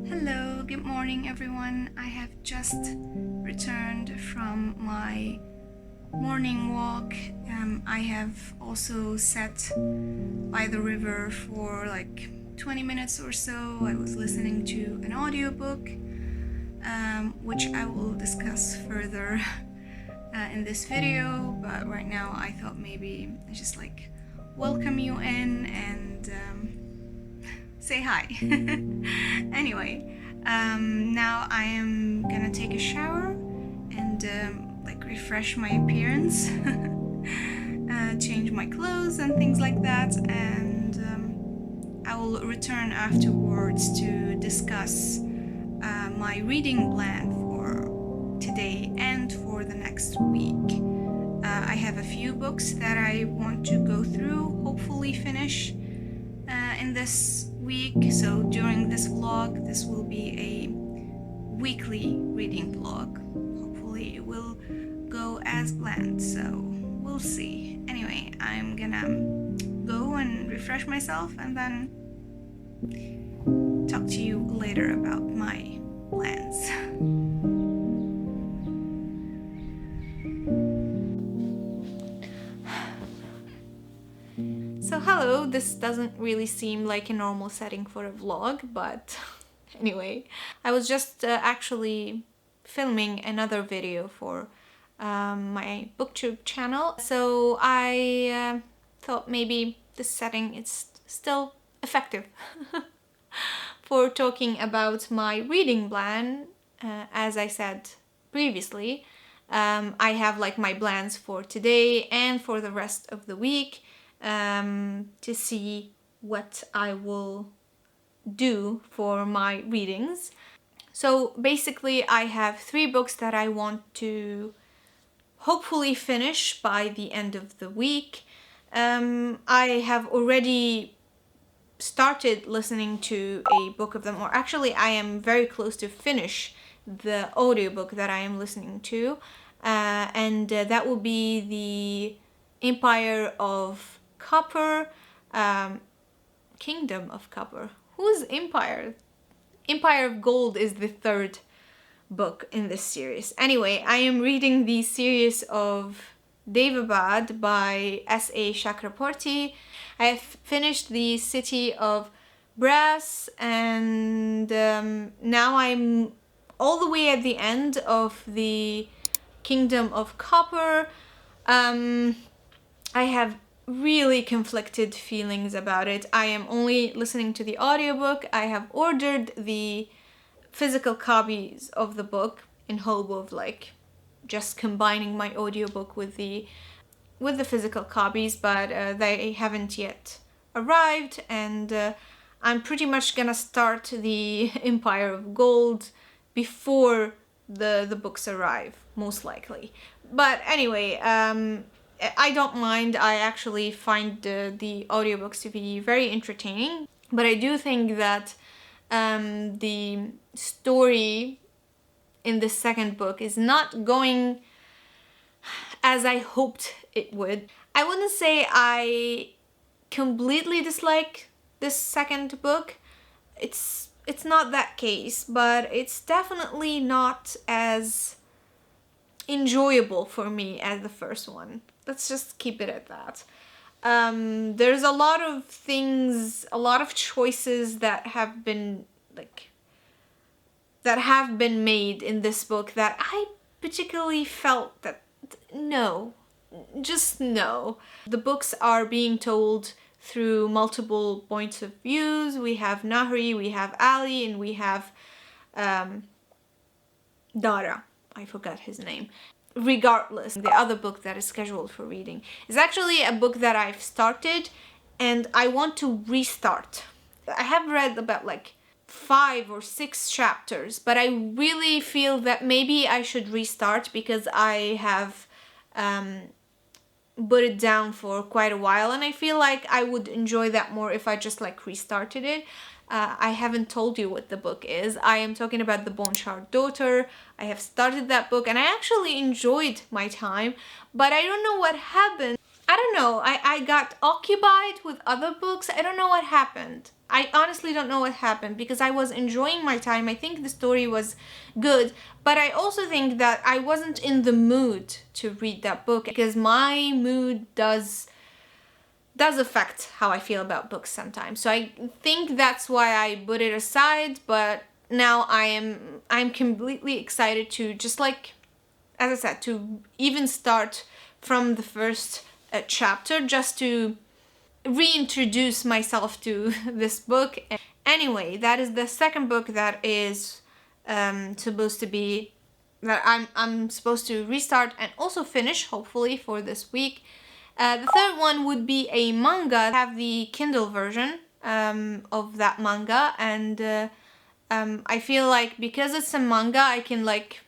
Hello, good morning everyone. I have just returned from my morning walk. I have also sat by the river for like 20 minutes or so. I was listening to an audiobook, which I will discuss further in this video, but right now I thought maybe I just like welcome you in and say hi. Anyway, now I am gonna take a shower and like refresh my appearance, change my clothes and things like that, and I will return afterwards to discuss my reading plan for today and for the next week. I have a few books that I want to go through, hopefully finish in this week. So during this vlog, this will be a weekly reading vlog. Hopefully it will go as planned, so we'll see. Anyway, I'm gonna go and refresh myself and then talk to you later about my plans. So hello, this doesn't really seem like a normal setting for a vlog, but anyway, I was just actually filming another video for my booktube channel, so I thought maybe this setting is still effective for talking about my reading plan. As I said previously, I have like my plans for today and for the rest of the week, to see what I will do for my readings. So basically I have 3 books that I want to hopefully finish by the end of the week. I have already started listening to a book of them, or actually I am very close to finish the audiobook that I am listening to, and that will be the Empire of Copper, Kingdom of Copper. Whose Empire? Empire of Gold is the 3rd book in this series. Anyway, I am reading the series of Devabad by S.A. Chakaraborty. I have finished the City of Brass, and now I'm all the way at the end of the Kingdom of Copper. I have really conflicted feelings about it. I am only listening to the audiobook. I have ordered the physical copies of the book in hope of like just combining my audiobook with the physical copies, but they haven't yet arrived, and I'm pretty much gonna start the Empire of Gold before the books arrive, most likely. But anyway, I don't mind. I actually find the audiobooks to be very entertaining, but I do think that the story in the second book is not going as I hoped it would. I wouldn't say I completely dislike this second book. It's not that case, but it's definitely not as enjoyable for me as the first one. Let's just keep it at that. There's a lot of things, a lot of choices that have been made in this book that I particularly felt that no, just no. The books are being told through multiple points of views. We have Nahri, we have Ali, and we have Dara. I forgot his name. Regardless, the other book that is scheduled for reading is actually a book that I've started and I want to restart. I have read about like 5 or 6 chapters, but I really feel that maybe I should restart because I have put it down for quite a while and I feel like I would enjoy that more if I just like restarted it. I haven't told you what the book is. I am talking about The Bone Shard Daughter. I have started that book and I actually enjoyed my time, but I don't know what happened. I don't know, I got occupied with other books. I don't know what happened. I honestly don't know what happened because I was enjoying my time. I think the story was good, but I also think that I wasn't in the mood to read that book because my mood does affect how I feel about books sometimes. So I think that's why I put it aside, but now I'm completely excited to just like, as I said, to even start from the first chapter just to reintroduce myself to this book. Anyway, that is the second book that is supposed to be, that I'm supposed to restart and also finish, hopefully, for this week. The third one would be a manga. I have the Kindle version of that manga, and I feel like because it's a manga, I can like,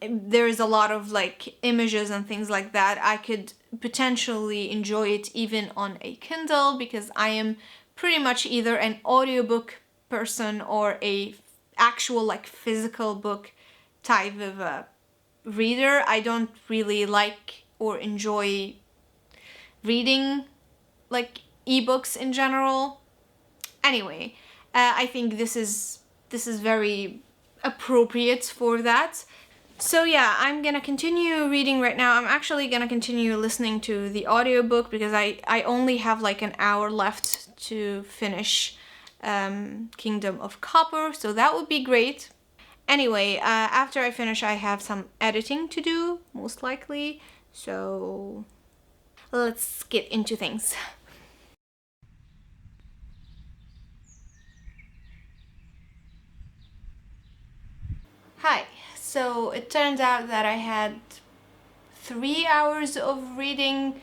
there is a lot of like images and things like that. I could potentially enjoy it even on a Kindle because I am pretty much either an audiobook person or a actual like physical book type of a reader. I don't really like or enjoy reading like ebooks in general. Anyway, I think this is very appropriate for that. So yeah, I'm gonna continue reading right now. I'm actually gonna continue listening to the audiobook because I only have like an hour left to finish Kingdom of Copper, so that would be great. Anyway, after I finish, I have some editing to do, most likely, so let's get into things. Hi. So it turned out that I had 3 hours of reading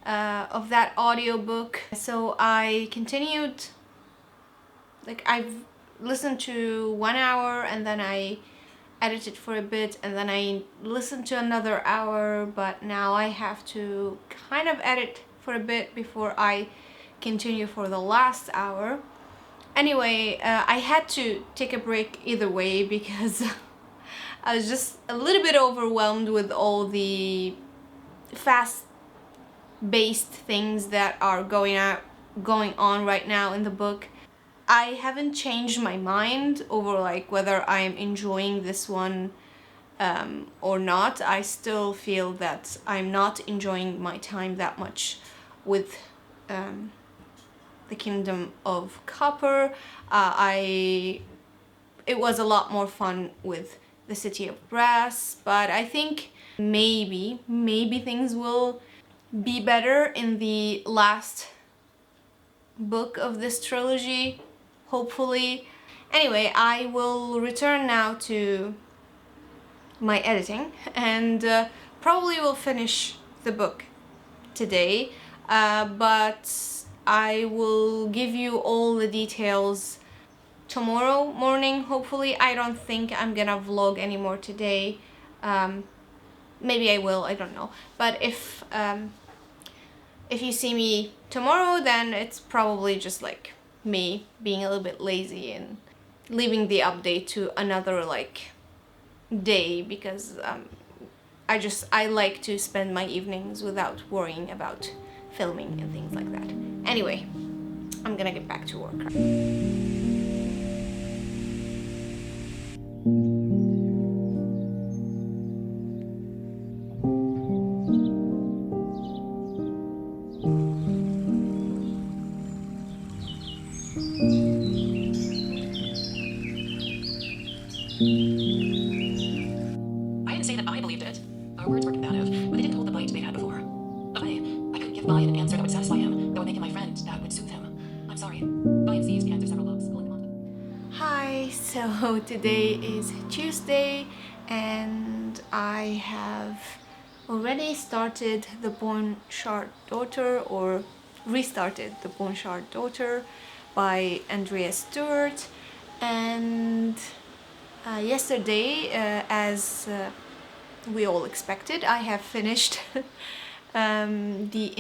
of that audiobook. So I continued, like I've listened to 1 hour and then I edited for a bit and then I listened to another hour, but now I have to kind of edit for a bit before I continue for the last hour. Anyway, I had to take a break either way because I was just a little bit overwhelmed with all the fast-paced things that are going on right now in the book. I haven't changed my mind over like whether I am enjoying this one or not. I still feel that I'm not enjoying my time that much with the Kingdom of Copper. It was a lot more fun with the City of Brass, but I think maybe things will be better in the last book of this trilogy, hopefully. Anyway, I will return now to my editing and probably will finish the book today, but I will give you all the details tomorrow morning, hopefully. I don't think I'm gonna vlog anymore today. Maybe I will, I don't know. But if you see me tomorrow, then it's probably just like me being a little bit lazy and leaving the update to another like day because I like to spend my evenings without worrying about filming and things like that. Anyway, I'm gonna get back to work. I didn't say that I today is Tuesday and I have already started The Bone Shard Daughter, or restarted The Bone Shard Daughter by Andrea Stewart. And yesterday, as we all expected, I have finished The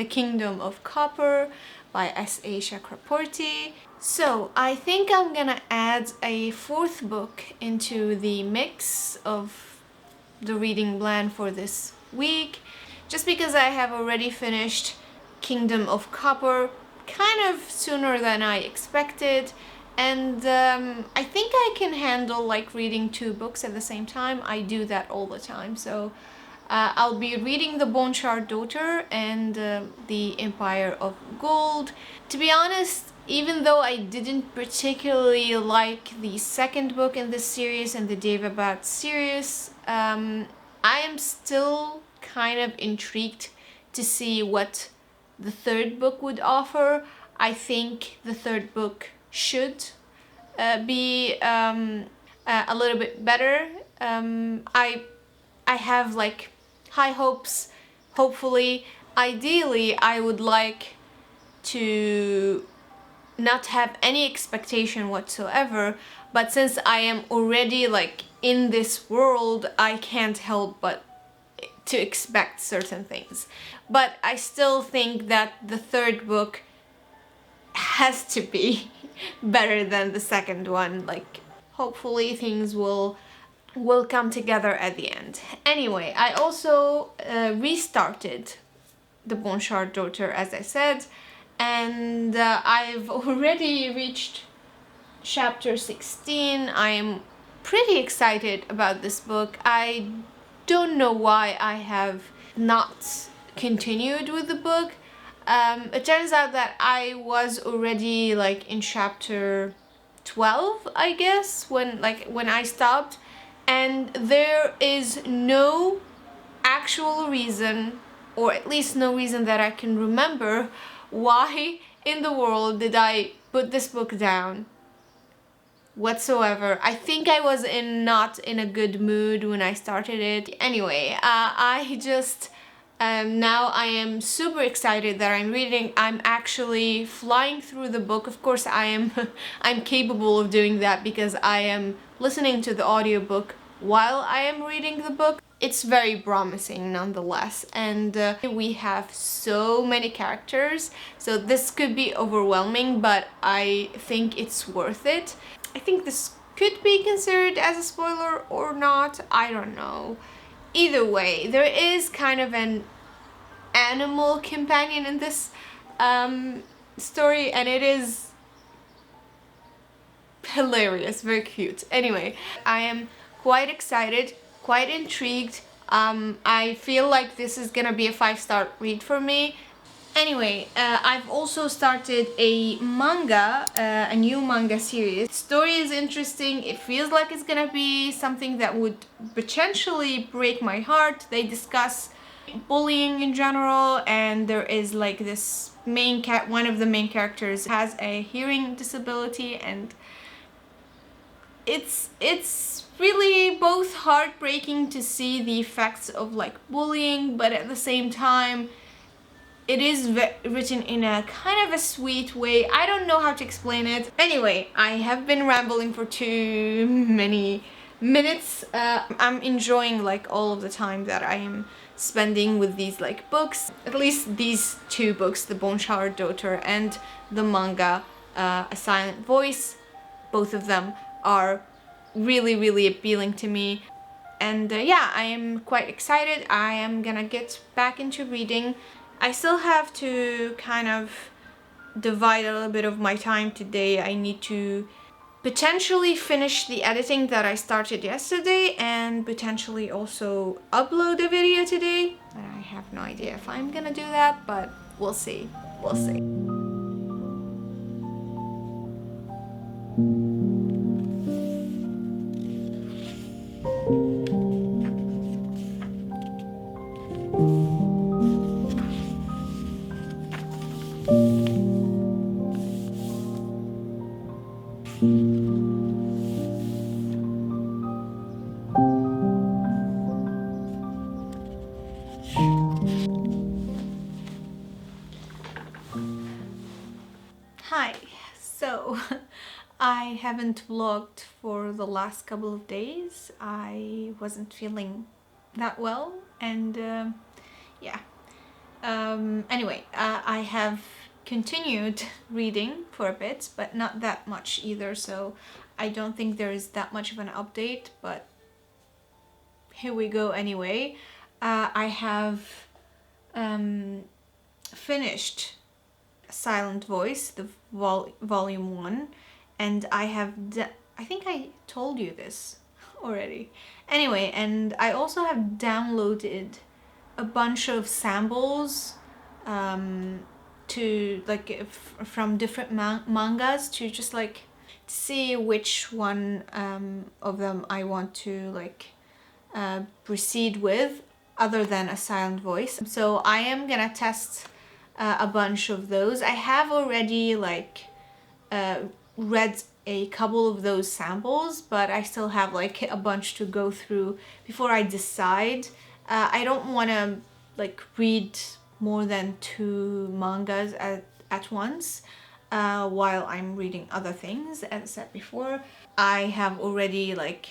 Kingdom of Copper by S.A. Chakaraborty. So I think I'm gonna add a fourth book into the mix of the reading plan for this week, just because I have already finished Kingdom of Copper kind of sooner than I expected, and I think I can handle like reading two books at the same time. I do that all the time, so I'll be reading The Bone Shard Daughter and The Empire of Gold. To be honest, even though I didn't particularly like the second book in this series and the Devabad series, I am still kind of intrigued to see what the third book would offer. I think the third book should be a little bit better. I have like high hopes, hopefully. Ideally, I would like to not have any expectation whatsoever, but since I am already like in this world, I can't help but to expect certain things. But I still think that the third book has to be better than the second one. Like, hopefully things will come together at the end. Anyway, I also restarted The Bone Shard Daughter, as I said, and I've already reached chapter 16. I am pretty excited about this book. I don't know why I have not continued with the book. It turns out that I was already like in chapter 12, I guess, when I stopped, and there is no actual reason, or at least no reason that I can remember, why in the world did I put this book down whatsoever. I think I was not in a good mood when I started it. Anyway, I just now I am super excited that I'm reading. I'm actually flying through the book. Of course I am I'm capable of doing that because I am listening to the audiobook while I am reading the book. It's very promising nonetheless, and we have so many characters, so this could be overwhelming, but I think it's worth it. I think this could be considered as a spoiler or not, I don't know. Either way, there is kind of an animal companion in this story, and it is hilarious, very cute. Anyway, I am quite excited, quite intrigued. I feel like this is gonna be a 5-star read for me. Anyway, I've also started a manga, a new manga series. The story is interesting. It feels like it's gonna be something that would potentially break my heart. They discuss bullying in general, and there is like this one of the main characters has a hearing disability, and it's really both heartbreaking to see the effects of like bullying, but at the same time it is written in a kind of a sweet way. I don't know how to explain it. Anyway, I have been rambling for too many minutes. I'm enjoying like all of the time that I am spending with these like books. At least these two books, The Bone Shard Daughter and the manga A Silent Voice, both of them are really appealing to me. And yeah, I am quite excited. I am gonna get back into reading. I still have to kind of divide a little bit of my time today. I need to potentially finish the editing that I started yesterday and potentially also upload a video today. I have no idea if I'm gonna do that, but we'll see. We'll see. haven't vlogged for the last couple of days. I wasn't feeling that well, and yeah. Anyway, I have continued reading for a bit, but not that much either, so I don't think there is that much of an update, but here we go anyway. I have finished Silent Voice, the volume 1, and I have I think I told you this already. Anyway, and I also have downloaded a bunch of samples to like from different mangas to just like see which one of them I want to like proceed with other than A Silent Voice. So I am gonna test a bunch of those. I have already like read a couple of those samples, but I still have like a bunch to go through before I decide. I don't want to like read more than 2 mangas at once while I'm reading other things. As I said before, I have already like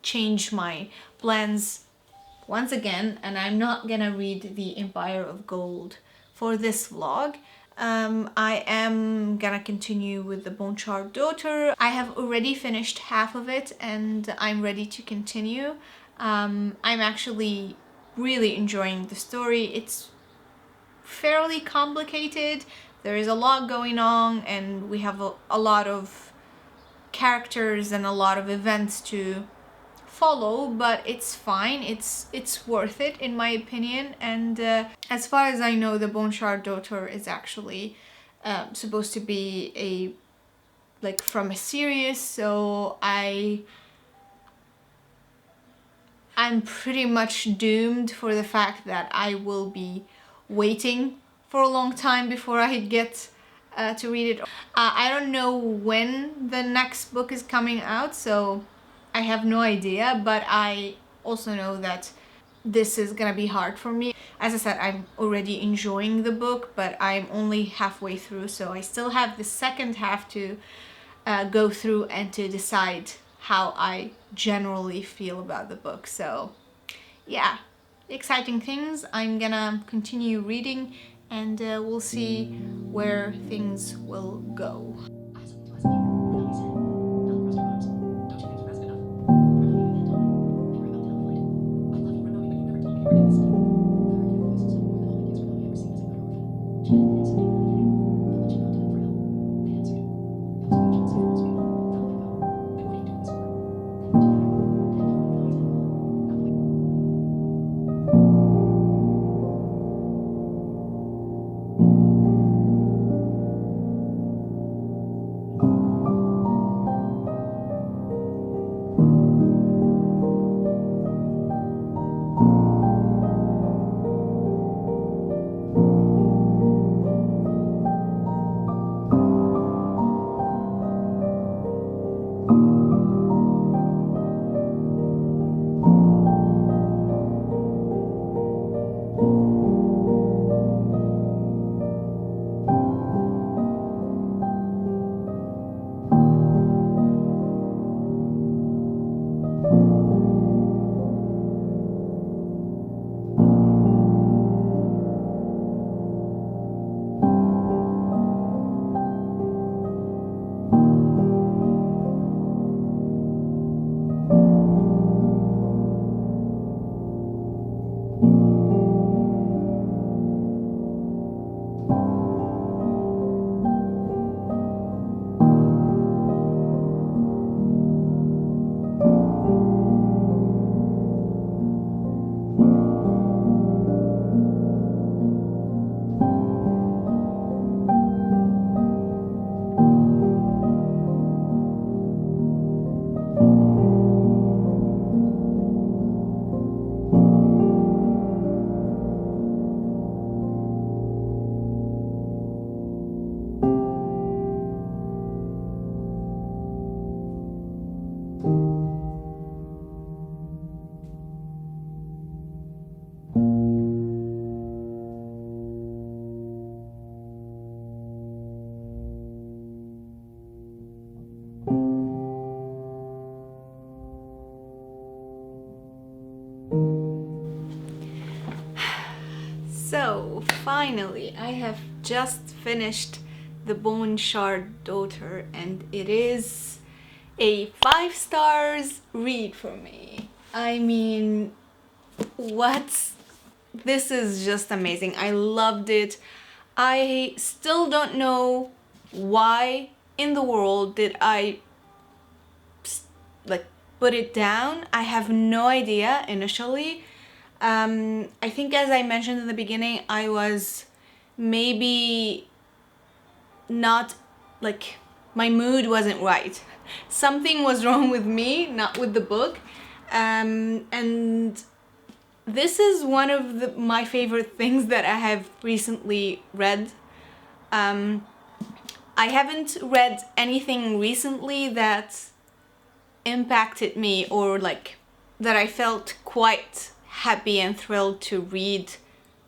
changed my plans once again, and I'm not gonna read The Empire of Gold for this vlog. I am gonna continue with The Bone Shard Daughter. I have already finished half of it and I'm ready to continue. I'm actually really enjoying the story. It's fairly complicated. There is a lot going on and we have a lot of characters and a lot of events to follow, but it's fine. It's worth it in my opinion. And as far as I know, The Bone Shard Daughter is actually supposed to be a like from a series, so I'm pretty much doomed for the fact that I will be waiting for a long time before I get to read it. I don't know when the next book is coming out, so I have no idea, but I also know that this is gonna be hard for me. As I said, I'm already enjoying the book, but I'm only halfway through, so I still have the second half to go through and to decide how I generally feel about the book. So yeah, exciting things. I'm gonna continue reading and we'll see where things will go. So finally, I have just finished The Bone Shard Daughter, and it is a 5 stars read for me. I mean, what? This is just amazing. I loved it. I still don't know why in the world did I like put it down. I have no idea initially. I think, as I mentioned in the beginning, I was maybe not, like, my mood wasn't right. Something was wrong with me, not with the book. And this is one of my favorite things that I have recently read. I haven't read anything recently that impacted me, or like that I felt quite happy and thrilled to read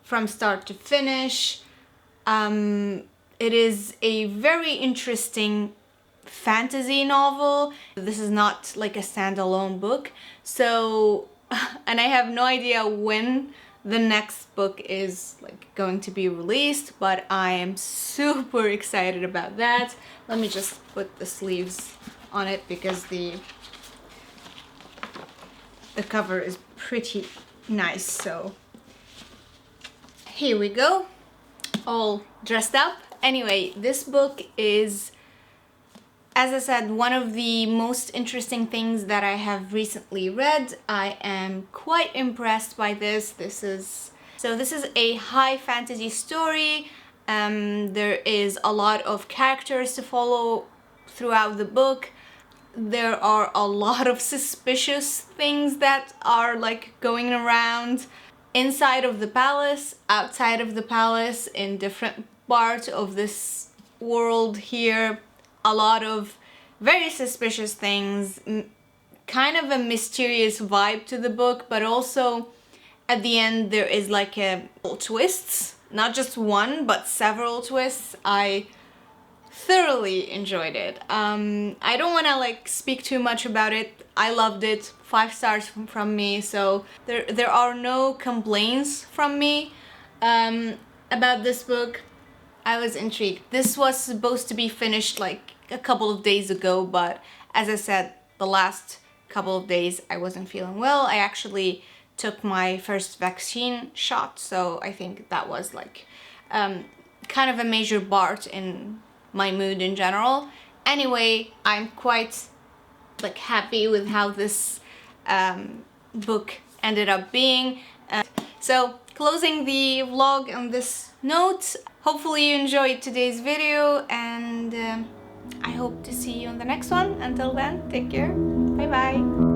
from start to finish. It is a very interesting fantasy novel. This is not like a standalone book, so and I have no idea when the next book is like going to be released, but I am super excited about that. Let me just put the sleeves on it because the cover is pretty nice. So here we go, all dressed up. Anyway, this book is, as I said, one of the most interesting things that I have recently read. I am quite impressed by this. This is a high fantasy story. There is a lot of characters to follow throughout the book. There are a lot of suspicious things that are like going around inside of the palace, outside of the palace, in different parts of this world here. A lot of very suspicious things, kind of a mysterious vibe to the book, but also at the end there is like a twists, not just one but several twists. I thoroughly enjoyed it. I don't want to like speak too much about it. I loved it. 5 stars from me, so there are no complaints from me about this book. I was intrigued. This was supposed to be finished like a couple of days ago, but as I said, the last couple of days I wasn't feeling well. I actually took my first vaccine shot, so I think that was like kind of a major part in my mood in general. Anyway, I'm quite like happy with how this book ended up being. So closing the vlog on this note, hopefully you enjoyed today's video, and I hope to see you on the next one. Until then, take care. Bye bye.